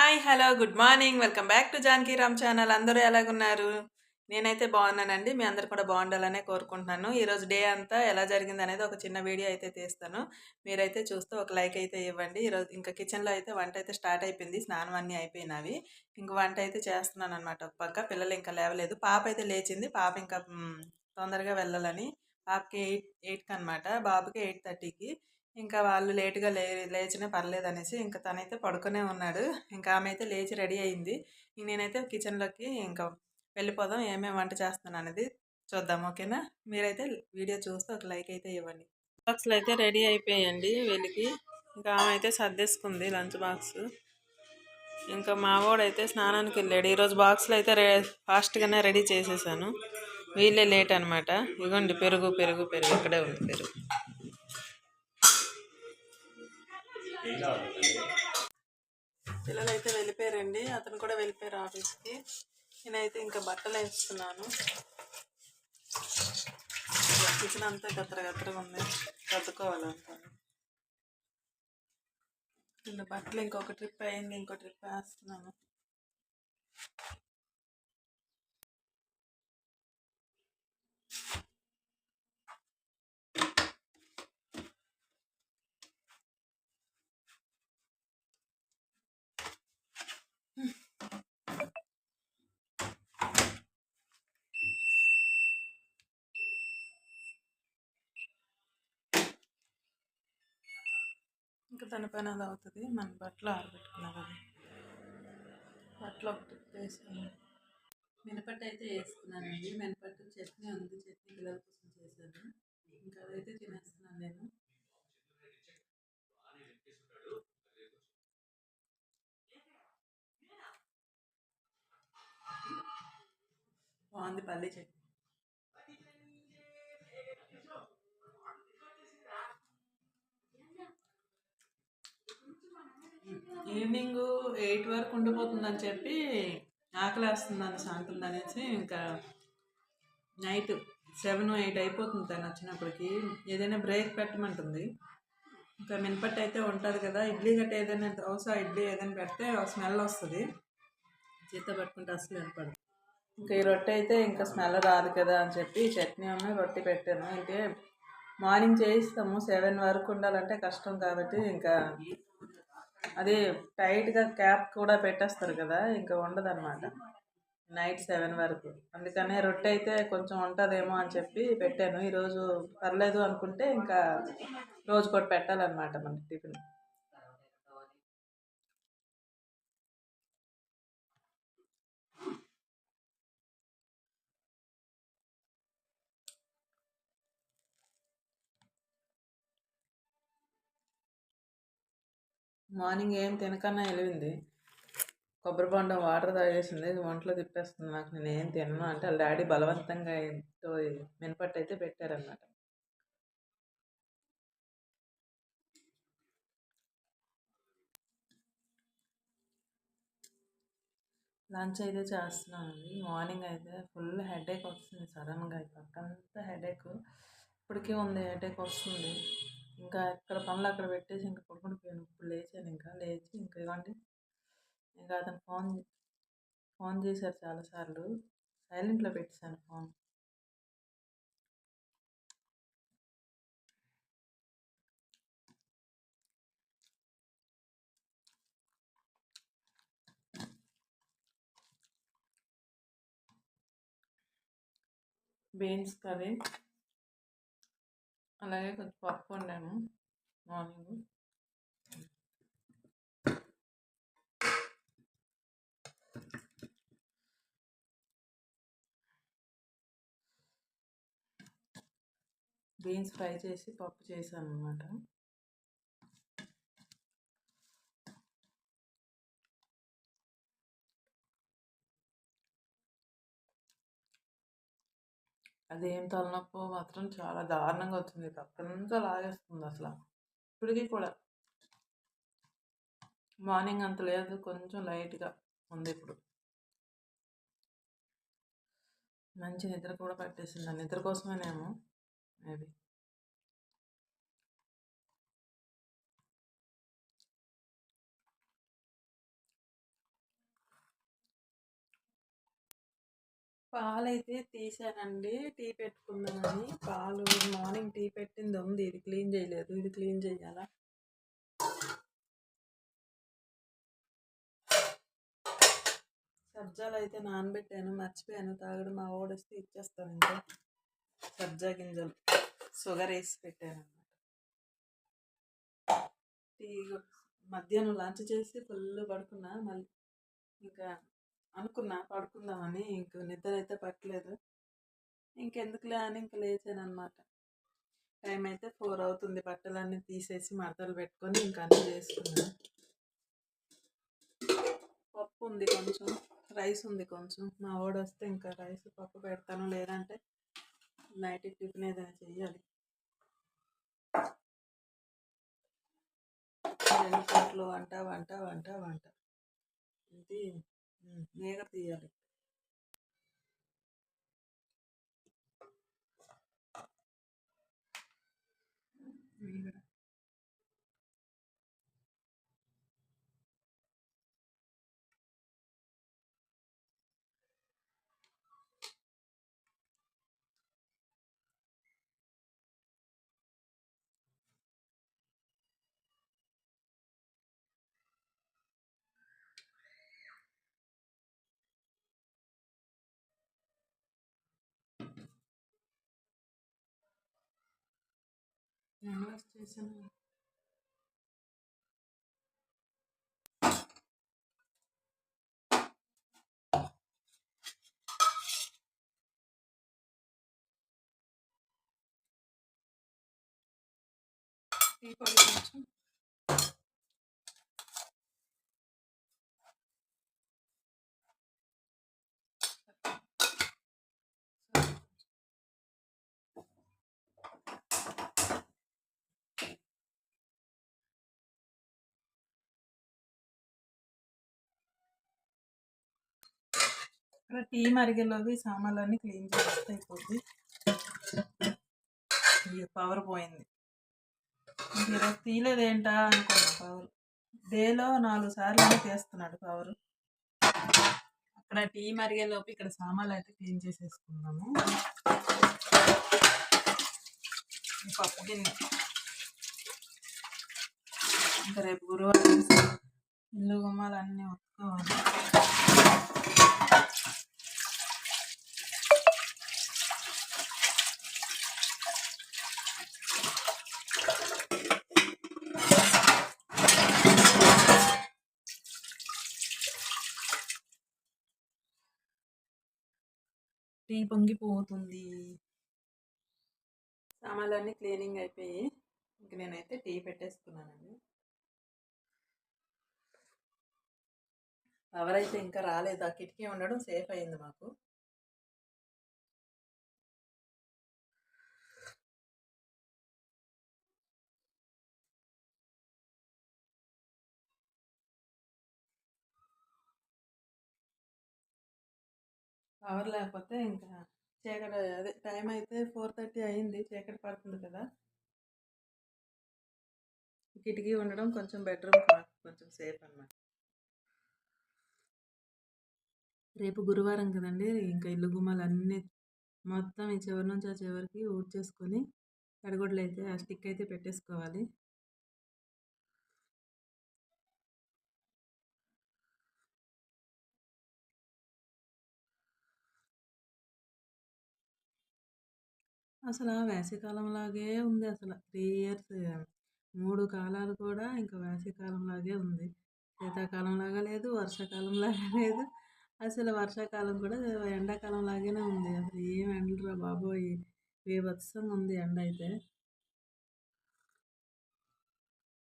Hi! Hello! Good morning. Welcome back to Janaki Ram channel. అందరూ ఎలాగున్నారు? నేనైతే బాగున్నానండి. మీ అందరూ కూడా బాగుండాలనే కోరుకుంటున్నాను. ఈరోజు డే అంతా ఎలా జరిగిందనేది ఒక చిన్న వీడియో అయితే తీస్తాను. మీరైతే చూస్తూ ఒక లైక్ అయితే ఇవ్వండి. ఈరోజు ఇంకా కిచెన్‌లో అయితే వంట అయితే స్టార్ట్ అయిపోయింది. స్నానం అన్నీ అయిపోయినవి. ఇంక వంట అయితే చేస్తున్నాననమాట ఒక పక్క. పిల్లలు ఇంకా లేవలేదు. పాప అయితే లేచింది. పాప ఇంకా తొందరగా వెళ్ళాలని. పాపకి 8 అనమాట. బాబుకి 8:30కి. ఇంకా వాళ్ళు లేట్‌గా లేచినా పర్లేదనేసి ఇంకా తనైతే పడుకునే ఉన్నాడు. ఇంకా ఆమె అయితే లేచి రెడీ అయింది. నేనైతే కిచెన్‌లోకి ఇంకా వెళ్ళిపోదాం. ఏమేమి వంట చేస్తున్నాననేది చూద్దాం. ఓకేనా? మీరైతే వీడియో చూస్తూ ఒక లైక్ అయితే ఇవ్వండి. బాక్స్‌లు అయితే రెడీ అయిపోయాయండి వీళ్ళకి. ఇంకా ఆమె అయితే సర్దేసుకుంది లంచ్ బాక్స్. ఇంకా మా వాడైతే స్నానానికి వెళ్ళాడు. ఈరోజు బాక్స్‌లు అయితే ఫాస్ట్‌గానే రెడీ చేసేసాను. వీళ్ళే లేట్ అనమాట. ఇగోండి పెరుగు ఇక్కడే ఉంది పెరుగు. పిల్లలు అయితే వెళ్ళిపోయారండి. అతను కూడా వెళ్ళిపోయారు ఆఫీస్కి. నేనైతే ఇంకా బట్టలు వేస్తున్నాను. కిచెన్ అంతా గత్తరగా ఉంది. సర్దుకోవాలంతా. ఇంకా బట్టలు ఇంకొక ట్రిప్ అయింది. ఇంకో ట్రిప్ వేస్తున్నాను. ఇంకా తన పని అది అవుతుంది. మన బట్టలు ఆరబెట్టుకున్నా కదా. బట్టలు ఒక ట్రిప్ వేసాను. మినపట్టు అయితే వేసుకున్నానండి. మినపట్టు చట్నీ ఉంది. చట్నీ పిల్లల కోసం చేశాను. ఇంకా అదైతే తినేస్తున్నాను నేను. బాగుంది పల్లి చట్నీ. ఈవినింగ్ 8 వరకు ఉండిపోతుందని చెప్పి ఆకలేస్తుందని సాయంత్రం అనేసి ఇంకా నైట్ 7, 8 అయిపోతుంది తను వచ్చినప్పటికి. ఏదైనా బ్రేక్ పెట్టమంటుంది. ఇంకా మినపట్టు అయితే ఉంటుంది కదా, ఇడ్లీ గట్ట ఏదైనా దోశ ఇడ్లీ ఏదైనా పెడితే స్మెల్ వస్తుంది. చేత్తో పట్టుకుంటే అసలు వినపడదు. ఇంకా ఈ రొట్టె అయితే ఇంకా స్మెల్ రాదు కదా అని చెప్పి చట్నీ ఉన్న రొట్టె పెట్టాను. ఇంకే మార్నింగ్ చేయిస్తాము. 7 వరకు ఉండాలంటే కష్టం కాబట్టి ఇంకా అదే టైట్గా క్యాప్ కూడా పెట్టేస్తారు కదా, ఇంకా ఉండదన్నమాట నైట్ 7 వరకు. అందుకనే రొట్టె అయితే కొంచెం ఉంటుందేమో అని చెప్పి పెట్టాను. ఈరోజు పర్లేదు అనుకుంటే ఇంకా రోజు కూడా పెట్టాలన్నమాట మనకి టిఫిన్. మార్నింగ్ ఏం తినకన్నా వెళ్ళింది. కొబ్బరి బొండం వాటర్ తాగేసింది. ఒంట్లో తిప్పేస్తుంది నాకు. నేను ఏం తినను అంటే వాళ్ళ డాడీ బలవంతంగా ఏంటో మినపట్టు అయితే పెట్టారన్నమాట. లంచ్ అయితే చేస్తున్నానండి. మార్నింగ్ అయితే ఫుల్ హెడేక్ వస్తుంది సడన్గా. పక్కంతా హెడేక్. ఇప్పటికీ ఉంది, హెడేక్ వస్తుంది. ఇంకా ఎక్కడ పనులు అక్కడ పెట్టేసి ఇంకా పడుకుండిపోయాను. ఇప్పుడు లేచాను. ఇంకా లేచి ఇంకా ఇవ్వండి. ఇంకా అతను ఫోన్ చేశారు చాలాసార్లు. సైలెంట్లో పెట్టేశాను ఫోన్. బీన్స్ కర్రీ, అలాగే కొంచెం పప్పు వండాను మార్నింగ్. బీన్స్ ఫ్రై చేసి పప్పు చేశాను అన్నమాట. అదేం తలనొప్పో మాత్రం చాలా దారుణంగా వచ్చింది. పక్కంతా లాగేస్తుంది అసలు. ఇప్పటికీ కూడా మార్నింగ్ అంత లేదు, కొంచెం లైట్గా ఉంది ఇప్పుడు. మంచి నిద్ర కూడా పట్టేసింది. నిద్ర కోసమేనేమో మేబీ. పాలైతే తీసానండి. టీ పెట్టుకుందామని. పాలు మార్నింగ్ టీ పెట్టింది ఉంది. ఇది క్లీన్ చేయలేదు. ఇది క్లీన్ చేయాలా? సబ్జాలు అయితే నానబెట్టాను, మర్చిపోయాను తాగడం. మా ఓడొస్తే ఇచ్చేస్తాను. ఇంకా సబ్జా గింజలు షుగర్ వేసి పెట్టాను అన్నమాట. టీ మధ్యాహ్నం లంచ్ చేసి ఫుల్ పడుకున్నా. మళ్ళీ ఇంకా అనుకున్నా పడుకుందామని. ఇంక నిద్ర అయితే పట్టలేదు. ఇంకెందుకులే అని ఇంక లేచాను అనమాట. టైం అయితే 4 అవుతుంది. బట్టలన్నీ తీసేసి మడతలు పెట్టుకొని ఇంకా అన్నీ చేసుకున్నాను. పప్పు ఉంది కొంచెం, రైస్ ఉంది కొంచెం. మా వాడు వస్తే ఇంకా రైస్ పప్పు పెడతాను, లేదంటే నైట్ టిఫిన్ ఏదైనా చెయ్యాలి. 2 పూటలు వంట వంట వంట వంట ఇది మేగ తీయాలి. చేసాను. టీ పొడి కొంచెం, ఇక్కడ టీ మరిగేలోవి సామాన్లన్నీ క్లీన్ చేస్తే అయిపోద్ది. పవర్ పోయింది. ఈరోజు తీయలేదేంటా అనుకున్నా. పవర్ డేలో 4 సార్లు తీస్తున్నాడు పవర్. అక్కడ టీ మరిగేలోపు ఇక్కడ సామాన్లు అయితే క్లీన్ చేసేసుకుందాము. పప్పు గిన్నె ఇంకా రేపు గురువారం ఇల్లు గుమ్మాలు అన్నీ వస్తుకోవాలి. టీ పొంగిపోతుంది. సామాన్లన్నీ క్లీనింగ్ అయిపోయి ఇంక నేనైతే టీ పెట్టేసుకున్నానండి. పవర్ అయితే ఇంకా రాలేదు. ఆ కిటికీ ఉండడం సేఫ్ అయింది మాకు. పవర్ లేకపోతే ఇంకా చీకటి, అదే టైం అయితే 4:30 అయింది. చీకటి పడుతుంది కదా. కిటికీ ఉండడం కొంచెం బెడ్రూమ్ కొంచెం సేఫ్ అన్నమాట. రేపు గురువారం కదండి. ఇంకా ఇల్లు గుమ్మాలు అన్నీ మొత్తం ఈ చివరి నుంచి ఆ చివరికి ఊడ్చేసుకొని తడిగుడ్లు అయితే ఆ స్టిక్ అయితే పెట్టేసుకోవాలి. అసలు వేసవికాలంలాగే ఉంది. అసలు 3 ఇయర్స్ 3 కాలాలు కూడా ఇంకా వేసవికాలంలాగే ఉంది. శీతాకాలంలాగా లేదు, వర్షాకాలంలాగా లేదు. అసలు వర్షాకాలం కూడా ఎండాకాలం లాగానే ఉంది. అసలు ఏం ఎండలురా బాబోయ్! బీభత్సంగా ఉంది ఎండ అయితే.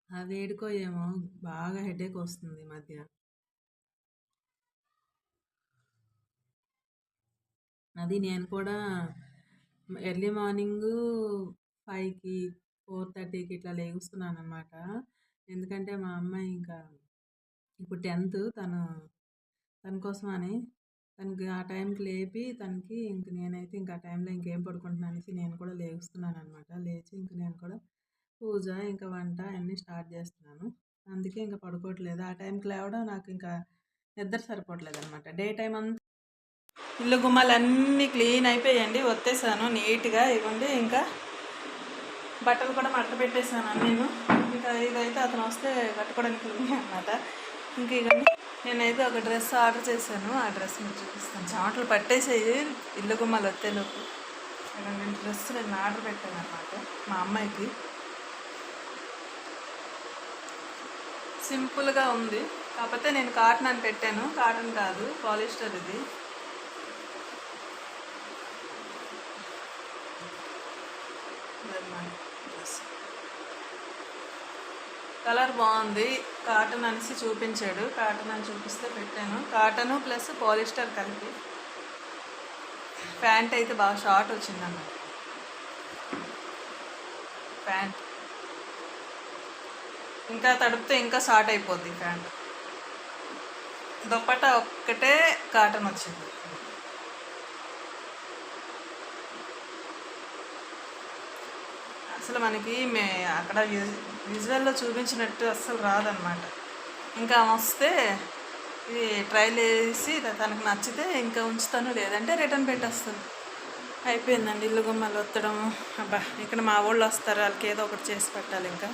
ఆ వేడికో ఏమో బాగా హెడేక్ వస్తుంది ఈ మధ్య. అది నేను కూడా ఎర్లీ మార్నింగు 5కి 4:30కి ఇట్లా లేగుస్తున్నాను అనమాట. ఎందుకంటే మా అమ్మాయి ఇంకా ఇప్పుడు 10th తన కోసమని తనకి ఆ టైంకి లేపి తనకి ఇంక నేనైతే ఇంకా ఆ టైంలో ఇంకేం పడుకుంటున్నాను అనేసి నేను కూడా లేస్తున్నాను అనమాట. లేచి ఇంక నేను కూడా పూజ ఇంకా వంట అన్నీ స్టార్ట్ చేస్తున్నాను. అందుకే ఇంకా పడుకోవట్లేదు. ఆ టైంకి లేవడం నాకు ఇంకా నిద్ర సరిపోవట్లేదు అనమాట. డే టైం అంతా ఇల్లు గుమ్మాలు అన్నీ క్లీన్ అయిపోయాయండి, ఒత్తేసాను నీట్గా. ఇవ్వండి, ఇంకా బట్టలు కూడా మడత పెట్టేశాను నేను. ఇంకా ఇదైతే అతను వస్తే కట్టుకోవడానికి ఉంది అన్నమాట. ఇంకా ఇవన్నీ నేనైతే ఒక డ్రెస్ ఆర్డర్ చేశాను, ఆ డ్రెస్ మీకు చూపిస్తాను. చెమటలు పట్టేసేది ఇల్లు గుమ్మాలు వచ్చేలోపు. నేను డ్రెస్ నేను ఆర్డర్ పెట్టాను అన్నమాట మా అమ్మాయికి. సింపుల్గా ఉంది, కాకపోతే నేను కాటన్ అని పెట్టాను. కాటన్ కాదు, పాలిస్టర్ ఇది. కలర్ బాగుంది, కాటన్ అనేసి చూపించాడు. కాటన్ అని చూపిస్తే పెట్టాను. కాటను ప్లస్ పాలిస్టర్ కలిపి. ప్యాంట్ అయితే బాగా షార్ట్ వచ్చిందన్నమాట. ప్యాంట్ ఇంకా తడిపితే ఇంకా షార్ట్ అయిపోద్ది ప్యాంట్. దుప్పట ఒక్కటే కాటన్ వచ్చింది. అసలు మనకి అక్కడ విజువల్లో చూపించినట్టు అస్సలు రాదనమాట. ఇంకా వస్తే ఇది ట్రైల్ వేసి తనకు నచ్చితే ఇంకా ఉంచుతాను, లేదంటే రిటర్న్ పెట్టేస్తాను. అయిపోయిందండి ఇల్లు గుమ్మాలు వత్తడం. అబ్బా, ఇక్కడ మా వాళ్ళు వస్తారు, వాళ్ళకి ఏదో ఒకటి చేసి పెట్టాలి. ఇంకా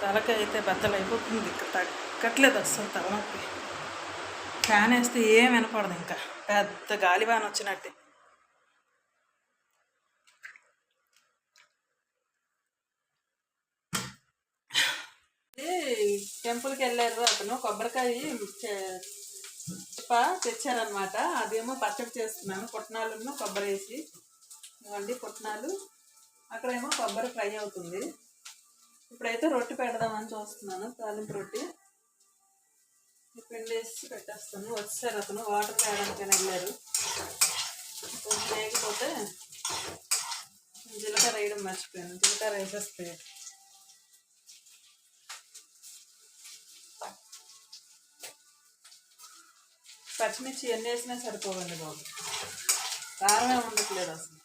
తలకి అయితే బద్దలు అయిపోతుంది, ఇక్కడ తగ్గట్లేదు అస్సలు తలనొప్పి. ఫ్యాన్ వేస్తే ఏం వినపడదు, ఇంకా పెద్ద గాలివాన వచ్చినట్టే. టెంపుల్కి వెళ్ళారు, అతను కొబ్బరికాయ తెచ్చారనమాట. అదేమో పచ్చడి చేస్తున్నాను, పుట్నాలను కొబ్బరి వేసి. ఇవ్వండి పుట్నాలు, అక్కడేమో కొబ్బరి ఫ్రై అవుతుంది. ఇప్పుడైతే రొట్టె పెడదామని చూస్తున్నాను, తాలింపు రొట్టె. పిండి వేసి పెట్టేస్తాను. వచ్చారు అతను, వాటర్ తేయడానికైనా వెళ్ళారు. కొంచెం వేయకపోతే జీలకర్ర వేయడం మర్చిపోయాను, జీలకర్ర వేసేస్తే. పచ్చిమిర్చి ఎన్ని వేసినా సరిపోవండి బాబు, కారమే ఉండట్లేదు అసలు.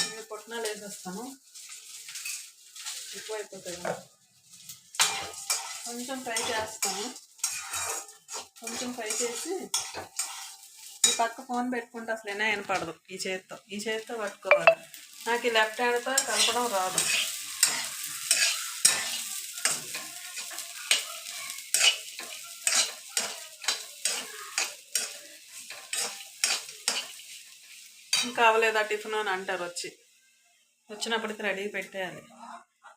నేను పుట్నాలు వేసేస్తాను, ఎక్కువ అయిపోతుంది. కొంచెం ఫ్రై చేస్తాను, కొంచెం ఫ్రై చేసి ఈ పక్క ఫోన్ పెట్టుకుంటే అసలు ఏనా వినపడదు. ఈ చేతితో పట్టుకోవాలి. నాకు ఈ లెఫ్ట్ హ్యాండ్తో కలపడం రాదు. ఇంకా అవ్వలేదా టిఫిన్ అని అంటారు, వచ్చినప్పటికి రెడీ పెట్టేయాలి.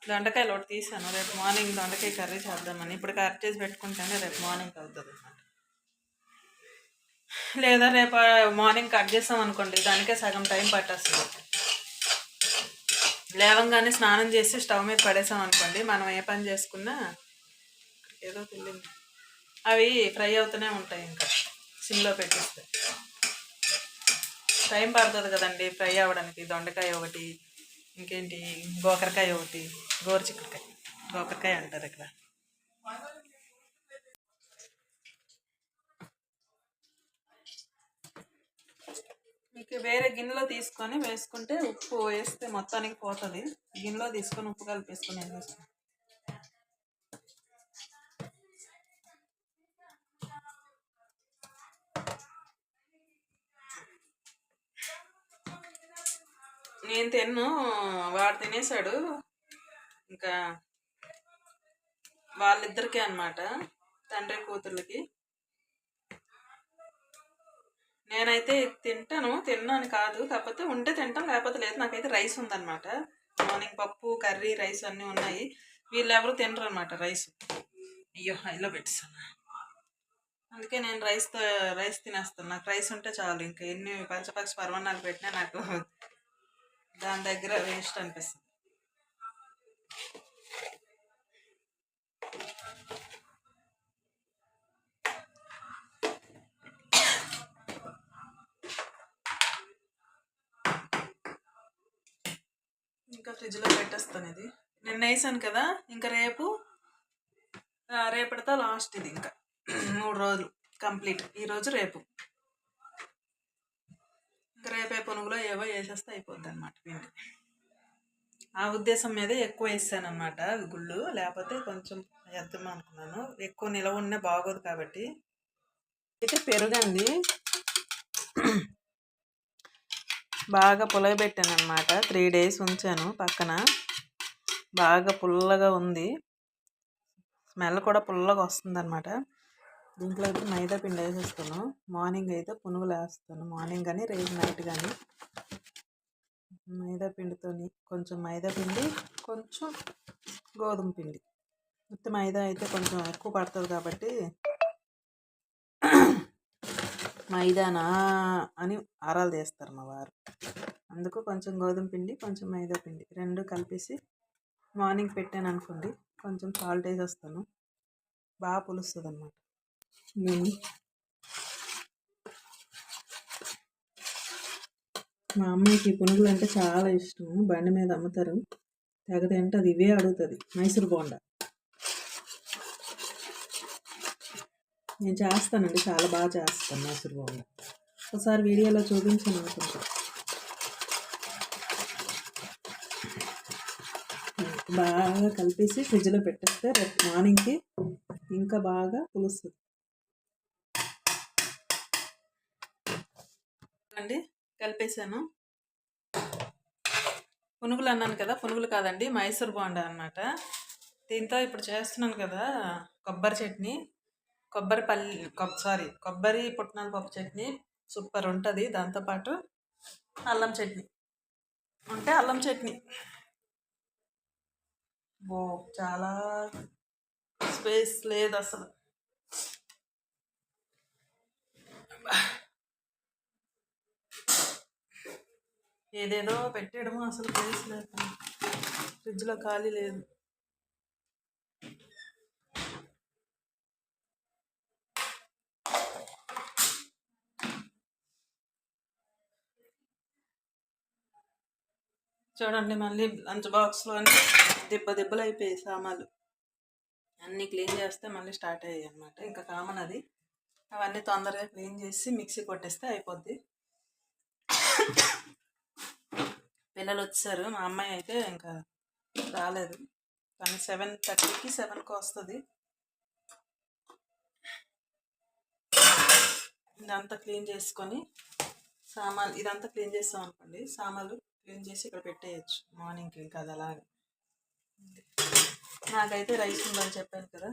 దొండకాయలు ఒకటి తీసాను, రేపు మార్నింగ్ దొండకాయ కర్రీ చేద్దామని. ఇప్పుడు కట్ చేసి పెట్టుకుంటేనే రేపు మార్నింగ్ అవుతుంది అన్నమాట. లేదా రేపు మార్నింగ్ కట్ చేస్తాం అనుకోండి, దానికే సగం టైం పట్టేస్తుంది. లేవంగానే స్నానం చేసి స్టవ్ మీద పడేసాం అనుకోండి, మనం ఏ పని చేసుకున్నా ఏదో తెలియదు, అవి ఫ్రై అవుతూనే ఉంటాయి. ఇంకా సిమ్లో పెట్టిస్తే టైం పడుతుంది కదండి ఫ్రై అవ్వడానికి. దొండకాయ ఒకటి, ఇంకేంటి గోకరకాయ ఒకటి, గోరుచిక్కుడుకాయ, గోకరకాయ అంటారు ఇక్కడ. మీకు వేరే గిన్నెలో తీసుకొని వేసుకుంటే ఉప్పు వేస్తే మొత్తానికి పోతుంది. గిన్నెలో తీసుకొని ఉప్పు కలిపేసుకొని వేసుకుంటాం. నేను తిన్ను, వాడు తినేసాడు. ఇంకా వాళ్ళిద్దరికీ అన్నమాట, తండ్రి కూతుర్లకి. నేనైతే తిన్నాను కాదు, కాకపోతే ఉంటే తింటాం, లేకపోతే లేదు. నాకైతే రైస్ ఉందన్నమాట. మార్నింగ్ పప్పు, కర్రీ, రైస్ అన్నీ ఉన్నాయి. వీళ్ళు ఎవరు తినరు అనమాట రైస్. అయ్యో హైలో పెట్టేస్తాను, అందుకే నేను రైస్ తినేస్తాను. నాకు రైస్ ఉంటే చాలు. ఇంకా ఎన్ని పంచపక్ష పరమాన్నాలు పెట్టినా నాకు దాని దగ్గర వేస్ట్ అనిపిస్తుంది. ఇంకా ఫ్రిడ్జ్లో పెట్టేస్తాను. ఇది నిన్న వేసాను కదా, ఇంకా రేపటితో లాస్ట్. ఇది ఇంకా 3 రోజులు కంప్లీట్. ఈరోజు రేపు, ఇంకా రేపే పునుగులో ఏవో వేసేస్తే అయిపోద్ది అనమాట పిండి. ఆ ఉద్దేశం మీదే ఎక్కువ వేసాను అనమాట గుళ్ళు, లేకపోతే కొంచెం వేద్దాం అనుకున్నాను. ఎక్కువ నిలవ ఉన్న బాగోదు కాబట్టి. అయితే పెరుగండి బాగా పులగబెట్టాను అనమాట. 3 days ఉంచాను పక్కన. బాగా పుల్లగా ఉంది, స్మెల్ కూడా పుల్లగా వస్తుంది అనమాట. దీంట్లో అయితే మైదా పిండి వేసేస్తాను. మార్నింగ్ అయితే పునుగులు వేస్తాను, మార్నింగ్ కానీ రేపు నైట్ కానీ. మైదా పిండితోని కొంచెం మైదా పిండి, కొంచెం గోధుమ పిండి. ఉత్తి మైదా అయితే కొంచెం ఎక్కువ పడుతుంది కాబట్టి మైదానా అని ఆరాలు తీస్తారు మా వారు. అందుకు కొంచెం గోధుమ పిండి, కొంచెం మైదా పిండి రెండు కలిపేసి మార్నింగ్ పెట్టాను అనుకోండి, కొంచెం సాల్ట్ వేసేస్తాను, బాగా పులుస్తుంది అన్నమాట. మా అమ్మాయికి పునుగులు అంటే చాలా ఇష్టం. బండి మీద అమ్ముతారు, తెగ తింటుంది, ఇవే అడుగుతుంది. మైసూర్ బోండా నేను చేస్తానండి, చాలా బాగా చేస్తాను మైసూర్ బోండా. ఒకసారి వీడియోలో చూపించాను అనుకుంటా. బాగా కలిపేసి ఫ్రిడ్జ్లో పెట్టేస్తే రేపు మార్నింగ్కి ఇంకా బాగా పులుస్తుంది అండి. కలిపేసాను. పునుగులు అన్నాను కదా, పునుగులు కాదండి, మైసూర్ బోండా అనమాట. దీంతో ఇప్పుడు చేస్తున్నాను కదా కొబ్బరి చట్నీ, కొబ్బరి పుట్నాల పప్పు చట్నీ సూపర్ ఉంటుంది. దాంతోపాటు అల్లం చట్నీ ఉంటే అల్లం చట్నీ చాలా స్పేస్ లేదు అసలు. ఏదేదో పెట్టేయడము, అసలు ప్లేస్ లేదు, ఫ్రిడ్జ్లో ఖాళీ లేదు. చూడండి, మళ్ళీ లంచ్ బాక్స్లో దెబ్బలు అయిపోయాయి సామాన్లు అన్నీ. క్లీన్ చేస్తే మళ్ళీ స్టార్ట్ అయ్యాయి అనమాట. ఇంకా కామన్ అది. అవన్నీ తొందరగా క్లీన్ చేసి మిక్సీ కొట్టేస్తే అయిపోద్ది. పిల్లలు వచ్చారు, మా అమ్మాయి అయితే ఇంకా రాలేదు, కానీ 7:30కి 7కి వస్తుంది. ఇదంతా క్లీన్ చేసుకొని ఇదంతా క్లీన్ చేస్తాం అనుకోండి, సామాన్లు క్లీన్ చేసి ఇక్కడ పెట్టేయచ్చు మార్నింగ్కి. ఇంకా అది అలాగే. నాకైతే రైస్ ఉందని చెప్పాను కదా,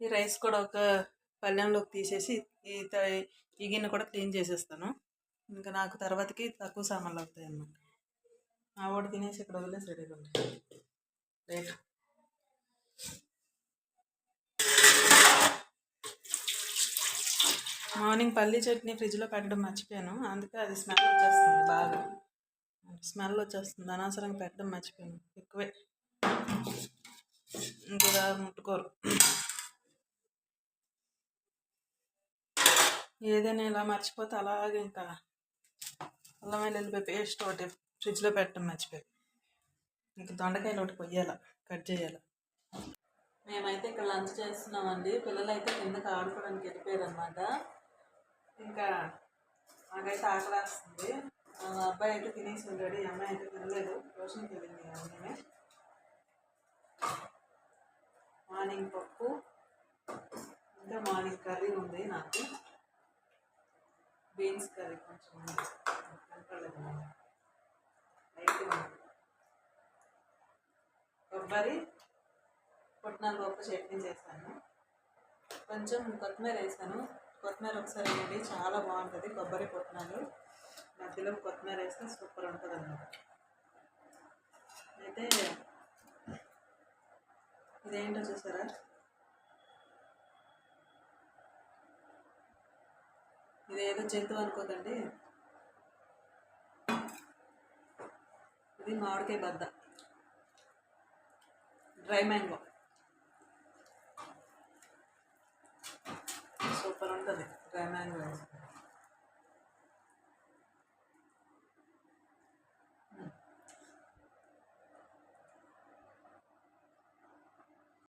ఈ రైస్ కూడా ఒక పళ్ళెంలోకి తీసేసి ఈ గిన్నె కూడా క్లీన్ చేసేస్తాను. ఇంకా నాకు తర్వాతకి తక్కువ సామాన్లు అవుతాయి అన్నమాట. ఆ వాడు తినేసి ఇక్కడ వదిలేసాడు. ఇవ్వండి రేటు. మార్నింగ్ పల్లీ చట్నీ ఫ్రిడ్జ్లో పెట్టడం మర్చిపోయాను, అందుకే అది స్మెల్ వచ్చేస్తుంది, బాగా స్మెల్ వచ్చేస్తుంది. అనవసరంగా పెట్టడం మర్చిపోయాను, ఎక్కువే, ఇంకా ముట్టుకోరు. ఏదైనా ఇలా మర్చిపోతే అలాగే ఇంకా అల్లం వెల్లుల్లిపాయ పేస్ట్ ఒకటి ఫ్రిడ్జ్లో పెట్టడం మర్చిపోయాను. ఇంకా దొండకాయలు ఒకటి కొయ్యాల, కట్ చేయాలి. మేమైతే ఇక్కడ లంచ్ చేస్తున్నామండి. పిల్లలు అయితే కిందకి ఆడుకోవడానికి వెళ్ళిపోయారు అనమాట. ఇంకా నాకైతే ఆకలేస్తుంది. అబ్బాయి అయితే తినేసి ఉంటాడు, ఈ అమ్మాయి అయితే తినలేదు, ట్యూషన్కి వెళ్ళింది. అమ్మాయి మార్నింగ్ పప్పు, ఇంకా మార్నింగ్ కర్రీ ఉంది, నాకు బీన్స్ కర్రీ కొంచెం కొబ్బరి పుట్నాల పప్పు చట్నీ చేశాను, కొంచెం కొత్తిమీర వేసాను. కొత్తిమీర ఒకసారి వేయండి, చాలా బాగుంటుంది. కొబ్బరి పుట్నాలు మధ్యలో కొత్తిమీర వేస్తే సూపర్ ఉంటుంది అన్నమాట. అయితే ఇదేంటో చూసారా, ఇదేదో జంతువు అనుకోదండి, ఇది మామిడికాయ బద్ద, డ్రై మ్యాంగో, సూపర్ ఉంటుంది డ్రై మ్యాంగో.